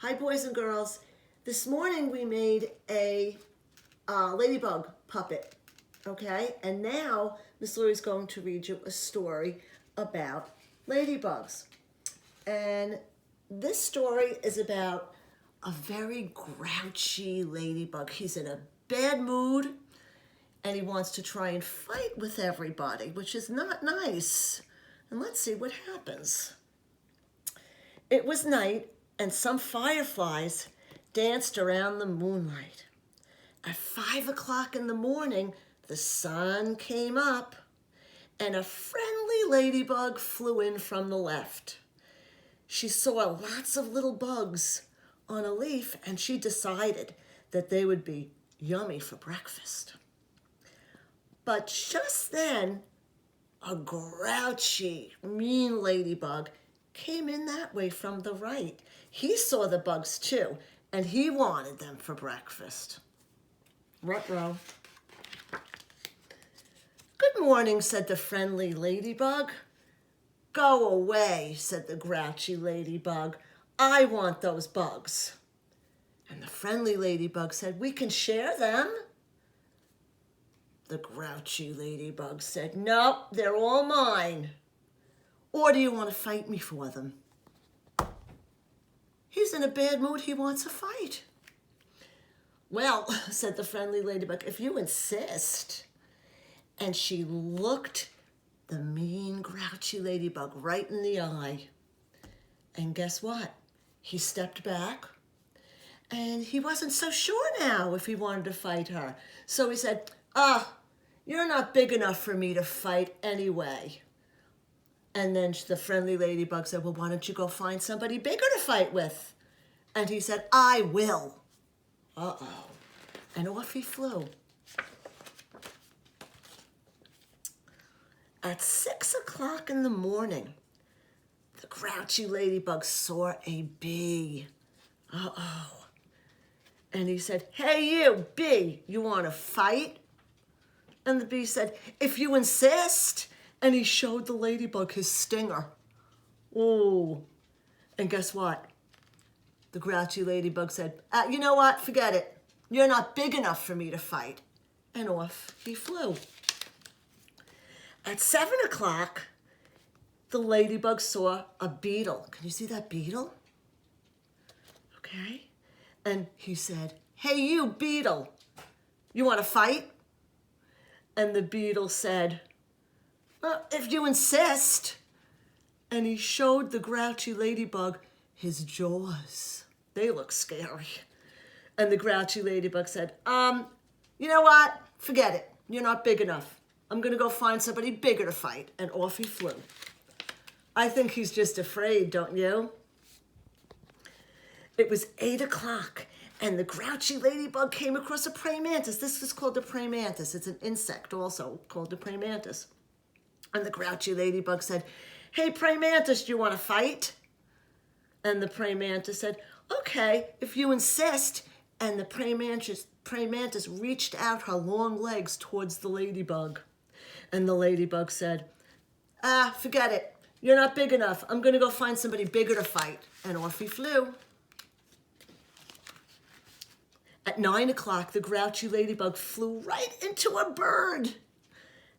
Hi, boys and girls. This morning we made a ladybug puppet, okay? And now Miss Lori's going to read you a story about ladybugs. And this story is about a very grouchy ladybug. He's in a bad mood and he wants to try and fight with everybody, which is not nice. And let's see what happens. It was night, and some fireflies danced around the moonlight. At 5 o'clock in the morning, the sun came up, and a friendly ladybug flew in from the left. She saw lots of little bugs on a leaf, and she decided that they would be yummy for breakfast. But just then, a grouchy, mean ladybug came in that way from the right. He saw the bugs too, and he wanted them for breakfast. Ruh-roh. Good morning, said the friendly ladybug. Go away, said the grouchy ladybug. I want those bugs. And the friendly ladybug said, we can share them. The grouchy ladybug said, nope, they're all mine. Or do you want to fight me for them? He's in a bad mood. He wants a fight. Well, said the friendly ladybug, if you insist. And she looked the mean, grouchy ladybug right in the eye. And guess what? He stepped back. And he wasn't so sure now if he wanted to fight her. So he said, you're not big enough for me to fight anyway. And then the friendly ladybug said, well, why don't you go find somebody bigger to fight with? And he said, I will. Uh-oh. And off he flew. At 6 o'clock in the morning, the grouchy ladybug saw a bee. Uh-oh. And he said, hey, you, bee, you want to fight? And the bee said, if you insist. And he showed the ladybug his stinger. Oh, and guess what? The grouchy ladybug said, you know what? Forget it. You're not big enough for me to fight. And off he flew. At 7 o'clock, the ladybug saw a beetle. Can you see that beetle? Okay. And he said, hey, you beetle, you want to fight? And the beetle said, if you insist. And he showed the grouchy ladybug his jaws. They look scary. And the grouchy ladybug said, you know what? Forget it. You're not big enough. I'm going to go find somebody bigger to fight. And off he flew. I think he's just afraid, don't you? It was 8 o'clock. And the grouchy ladybug came across a praying mantis. This is called a praying mantis. It's an insect also called the praying mantis. And the grouchy ladybug said, hey, praying mantis, do you want to fight? And the praying mantis said, okay, if you insist. And the praying mantis reached out her long legs towards the ladybug. And the ladybug said, forget it. You're not big enough. I'm going to go find somebody bigger to fight. And off he flew. At 9 o'clock, the grouchy ladybug flew right into a bird.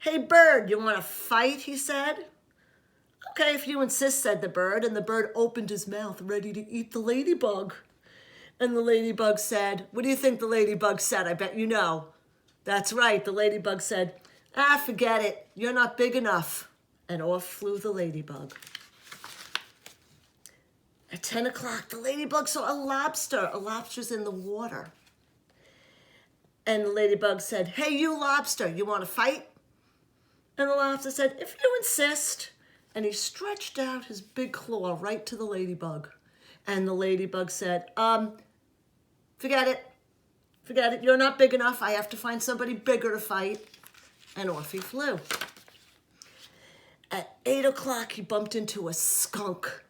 Hey, bird, you want to fight, he said. Okay, if you insist, said the bird, and the bird opened his mouth ready to eat the ladybug. And the ladybug said, what do you think the ladybug said? I bet you know. That's right, the ladybug said, forget it, you're not big enough. And off flew the ladybug. At 10 o'clock, the ladybug saw a lobster. A lobster's in the water. And the ladybug said, hey, you lobster, you want to fight? And the lobster said, if you insist. And he stretched out his big claw right to the ladybug. And the ladybug said, forget it. Forget it. You're not big enough. I have to find somebody bigger to fight. And off he flew. At 8 o'clock, he bumped into a skunk.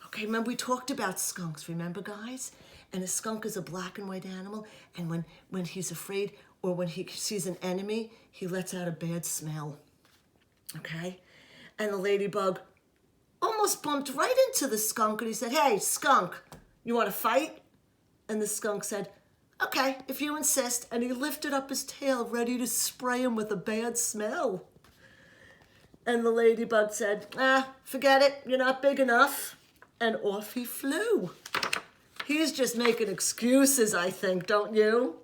Okay, remember we talked about skunks, remember, guys? And a skunk is a black and white animal. And when he's afraid or when he sees an enemy, he lets out a bad smell. Okay? And the ladybug almost bumped right into the skunk and he said, hey, skunk, You want to fight? And the skunk said, okay, if you insist. And he lifted up his tail, ready to spray him with a bad smell. And the ladybug said, forget it, you're not big enough. And off he flew. He's just making excuses, I think, don't you?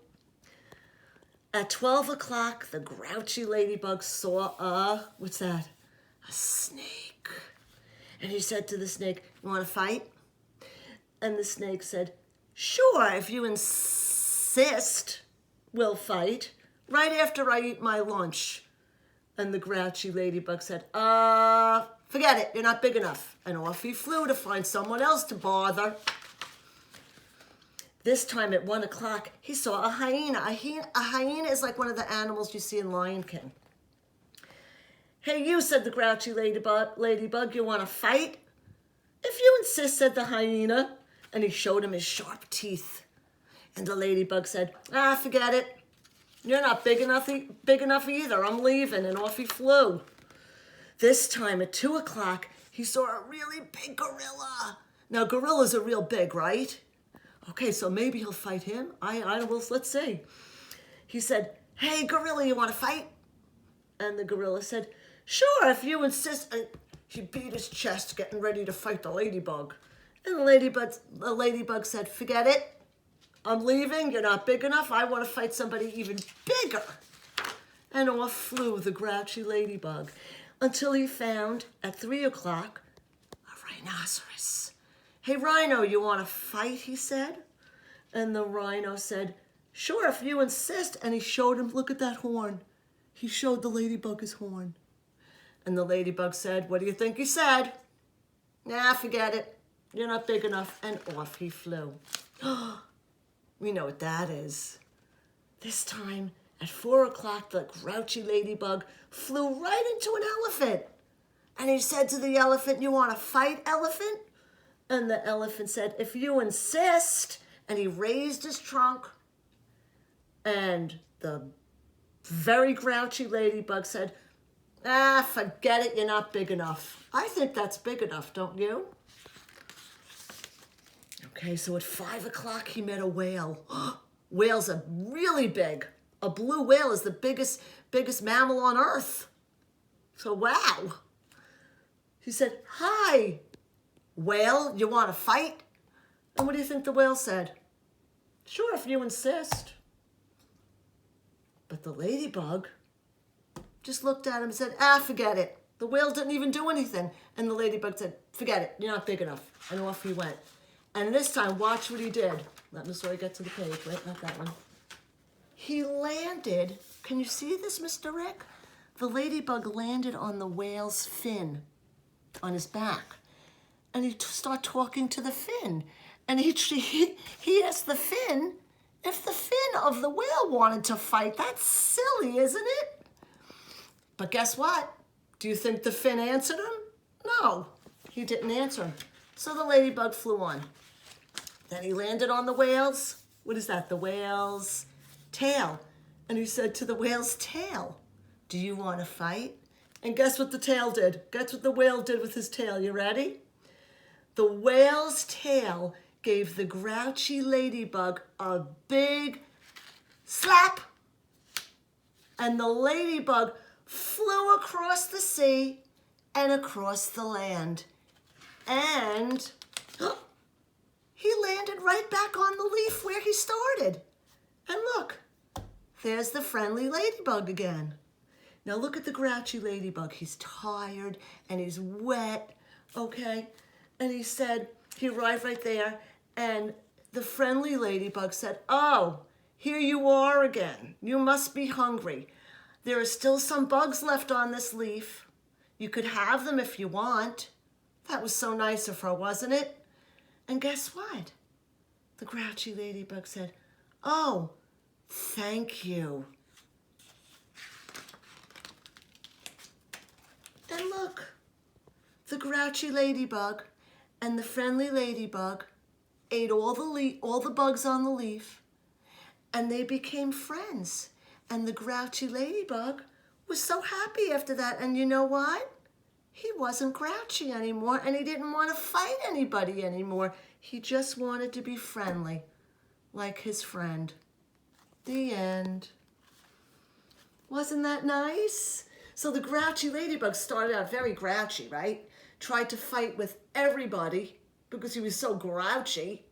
At 12 o'clock, the grouchy ladybug saw what's that? A snake. And he said to the snake, you want to fight? And the snake said, sure, if you insist, we'll fight right after I eat my lunch. And the grouchy ladybug said, forget it, you're not big enough. And off he flew to find someone else to bother. This time at 1 o'clock, he saw a hyena. A hyena is like one of the animals you see in Lion King. Hey, you, said the grouchy ladybug, you want to fight? If you insist, said the hyena. And he showed him his sharp teeth. And the ladybug said, forget it. You're not big enough either. I'm leaving. And off he flew. This time at 2 o'clock, he saw a really big gorilla. Now, gorillas are real big, right? Okay, so maybe he'll fight him. Let's see. He said, hey, gorilla, you want to fight? And the gorilla said, sure, if you insist. And he beat his chest, getting ready to fight the ladybug. And the ladybug said, forget it. I'm leaving. You're not big enough. I want to fight somebody even bigger. And off flew the grouchy ladybug until he found, at 3 o'clock, a rhinoceros. Hey, rhino, you want to fight, he said. And the rhino said, sure, if you insist. And he showed him, look at that horn. He showed the ladybug his horn. And the ladybug said, what do you think he said? Forget it. You're not big enough. And off he flew. We know what that is. This time, at 4 o'clock, the grouchy ladybug flew right into an elephant. And he said to the elephant, you want to fight, elephant? And the elephant said, if you insist. And he raised his trunk. And the very grouchy ladybug said, forget it, you're not big enough. I think that's big enough, don't you? Okay, so at 5 o'clock, he met a whale. Whales are really big. A blue whale is the biggest mammal on Earth. So, wow. He said, hi, whale, you want to fight? And what do you think the whale said? Sure, if you insist. But the ladybug just looked at him and said, forget it. The whale didn't even do anything. And the ladybug said, forget it, you're not big enough. And off he went. And this time, watch what he did. Let Miss Lori get to the page. Wait, not that one. He landed, can you see this, Mr. Rick? The ladybug landed on the whale's fin, on his back. And he started talking to the fin. And he asked the fin if the fin of the whale wanted to fight. That's silly, isn't it? But guess what? Do you think the fin answered him? No, he didn't answer him. So the ladybug flew on. Then he landed on the whale's, what is that? The whale's tail. And he said to the whale's tail, do you want to fight? And guess what the tail did? Guess what the whale did with his tail? You ready? The whale's tail gave the grouchy ladybug a big slap. And the ladybug flew across the sea and across the land. And he landed right back on the leaf where he started. And look, there's the friendly ladybug again. Now look at the grouchy ladybug. He's tired and he's wet, okay? And he said, he arrived right there, and the friendly ladybug said, oh, here you are again. You must be hungry. There are still some bugs left on this leaf. You could have them if you want. That was so nice of her, wasn't it? And guess what? The grouchy ladybug said, oh, thank you. And look, the grouchy ladybug and the friendly ladybug ate all the bugs on the leaf, and they became friends. And the grouchy ladybug was so happy after that. And you know what? he wasn't grouchy anymore, and he didn't want to fight anybody anymore. He just wanted to be friendly, like his friend. The end. Wasn't that nice? So the grouchy ladybug started out very grouchy, right? Tried to fight with everybody because he was so grouchy.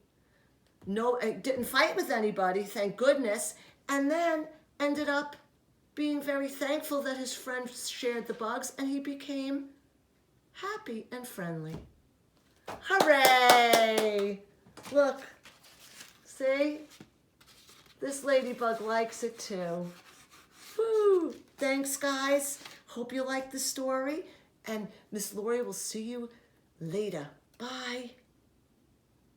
No, didn't fight with anybody, thank goodness, and then ended up being very thankful that his friends shared the bugs, and he became happy and friendly. Hooray! Look, see? This ladybug likes it too. Woo! Thanks, guys. Hope you liked the story, and Miss Lori will see you later. Bye.